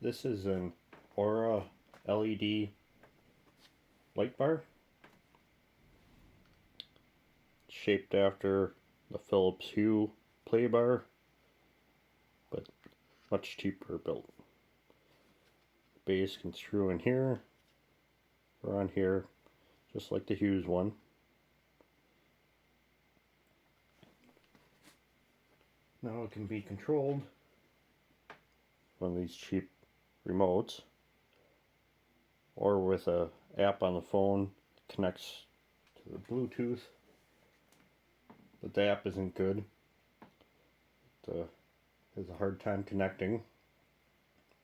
This is an Aura LED light bar, shaped after the Philips Hue play bar, but much cheaper built. Base can screw in here or on here, just like the Hughes one. Now it can be controlled from these cheap remotes, or with a app on the phone. Connects to the Bluetooth, but the app isn't good. It has a hard time connecting,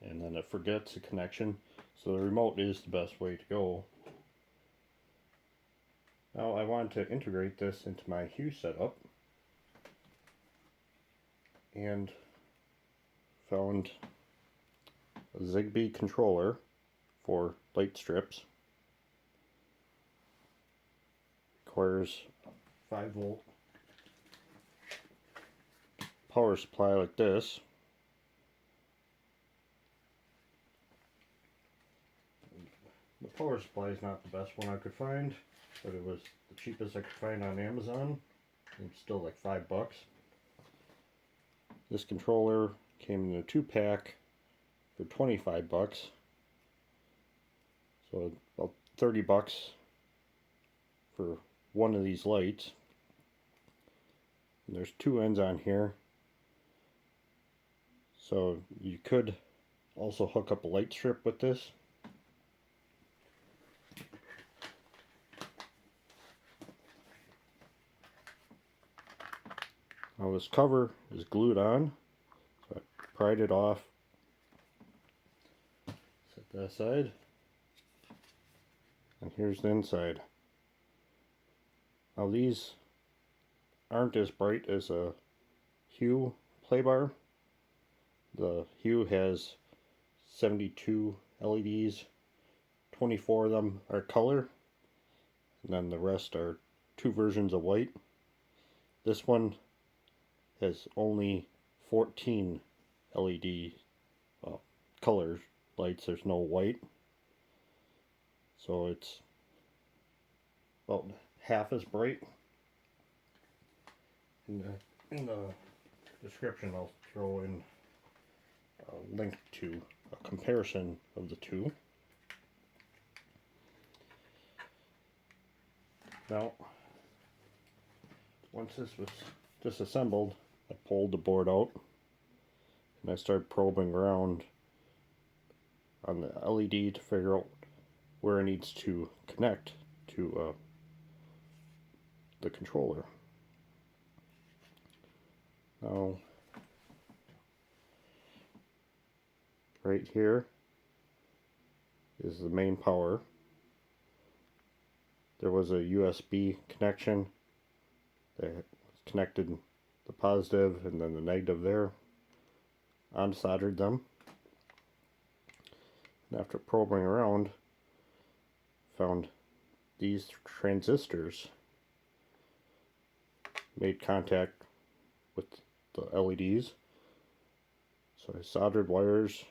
and then it forgets the connection, so the remote is the best way to go. Now I want to integrate this into my Hue setup, and found a Zigbee controller for light strips. Requires 5-volt power supply like this. The power supply is not the best one I could find, but it was the cheapest I could find on Amazon. It's still like $5. This controller came in a 2-pack for $25, so about $30 for one of these lights. And there's 2 ends on here, so you could also hook up a light strip with this. Now this cover is glued on, so I pried it off, set that aside, and here's the inside. Now these aren't as bright as a Hue play bar. The Hue has 72 LEDs, 24 of them are color, and then the rest are 2 versions of white. This one has only 14 LED color lights. There's no white, so it's about half as bright. In the description I'll throw in a link to a comparison of the two. Now, once this was disassembled, I pulled the board out and I started probing around on the LED to figure out where it needs to connect to the controller. Now, right here is the main power. There was a USB connection that connected the positive and then the negative there. Unsoldered them. And after probing around, found these transistors made contact with the LEDs. So I soldered wires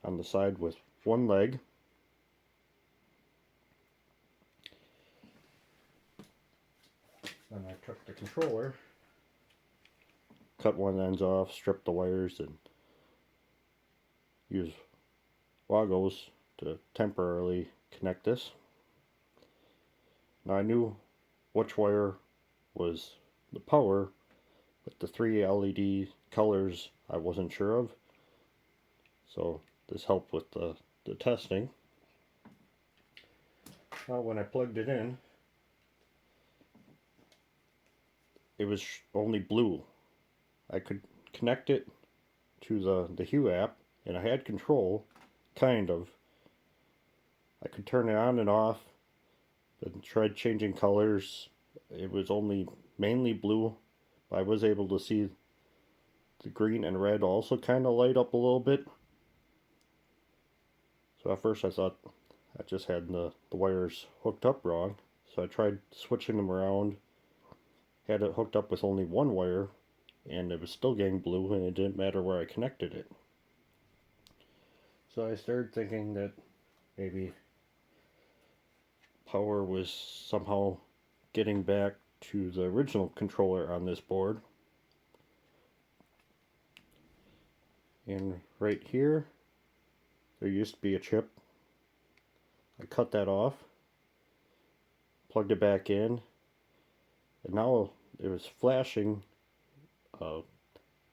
on the side with one leg. Then I took the controller, cut one ends off, stripped the wires, and used Wagos to temporarily connect this. Now I knew which wire was the power, but the 3 LED colors I wasn't sure of, so this helped with the testing. Now when I plugged it in, it was only blue. I could connect it to the Hue app, and I had control, kind of. I could turn it on and off, but tried changing colors. It was only mainly blue, but I was able to see the green and red also kind of light up a little bit. So at first I thought I just had the wires hooked up wrong, so I tried switching them around. Had it hooked up with only one wire, and it was still getting blue, and it didn't matter where I connected it. So I started thinking that maybe power was somehow getting back to the original controller on this board. And right here, there used to be a chip. I cut that off, plugged it back in, and now it was flashing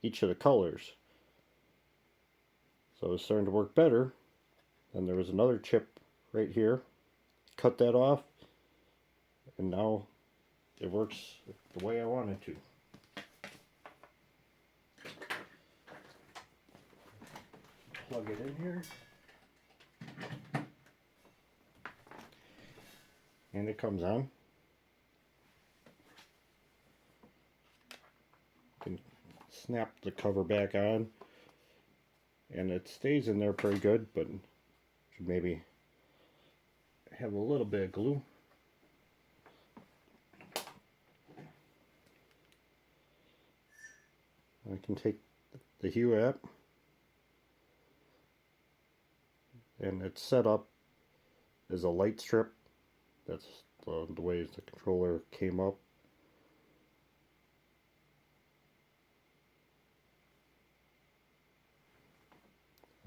each of the colors. So it was starting to work better. And there was another chip right here. Cut that off, and now it works the way I want it to. Plug it in here. And it comes on. You can snap the cover back on, and it stays in there pretty good, but should maybe have a little bit of glue. I can take the Hue app, and it's set up as a light strip. That's the way the controller came up.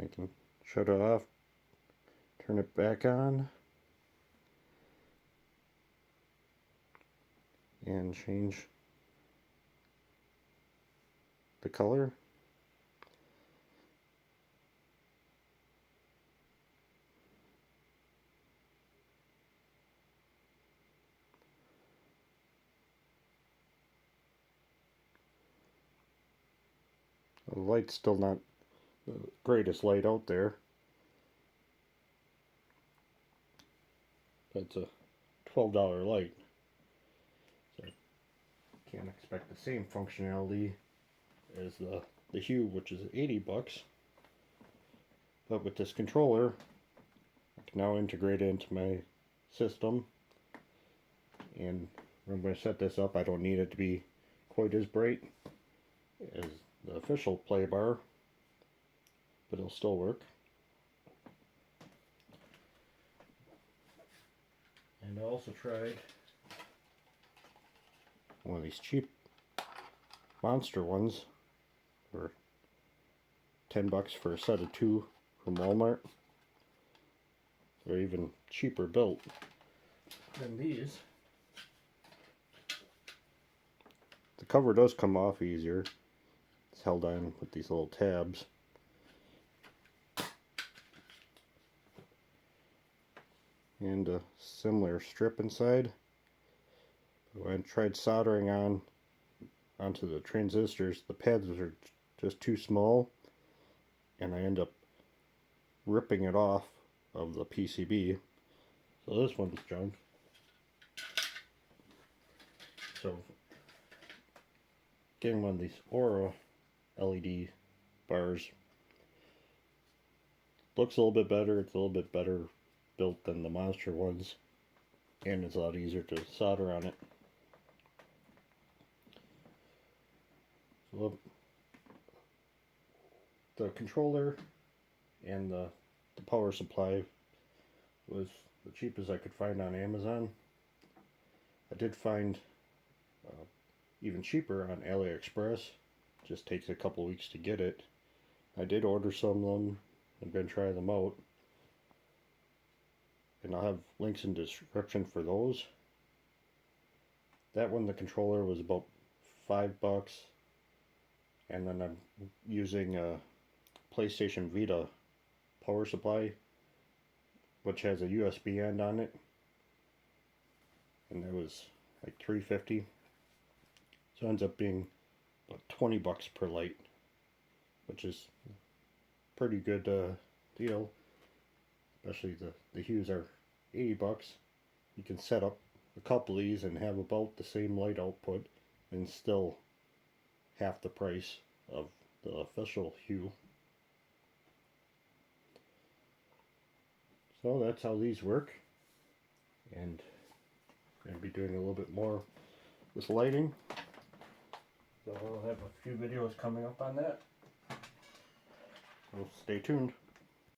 I can shut it off, turn it back on, and change the color. The light's still not the greatest light out there. That's a $12 light. So can't expect the same functionality as the Hue, which is 80 bucks. But with this controller, I can now integrate it into my system. And when I set this up, I don't need it to be quite as bright as the official play bar, but it'll still work. And I also tried one of these cheap monster ones for 10 bucks for a set of 2 from Walmart. They're even cheaper built than these. The cover does come off easier. It's held on with these little tabs. And a similar strip inside. But when I tried soldering onto the transistors, the pads are just too small, and I end up ripping it off of the PCB. So this one's junk. So getting one of these Aura LED bars looks a little bit better. It's a little bit better built than the monster ones, and it's a lot easier to solder on it. So the controller and the power supply was the cheapest I could find on Amazon. I did find even cheaper on Aliexpress. Just takes a couple weeks to get it. I did order some of them. I'm going to try them out. And I'll have links in the description for those. That one, the controller, was about $5. And then I'm using a PlayStation Vita power supply, which has a USB end on it. And it was like $3.50. So it ends up being about 20 bucks per light, which is a pretty good deal. Especially the Hues are 80 bucks. You can set up a couple of these and have about the same light output and still half the price of the official Hue. So that's how these work. And I'm going to be doing a little bit more with lighting. So I'll have a few videos coming up on that. So stay tuned.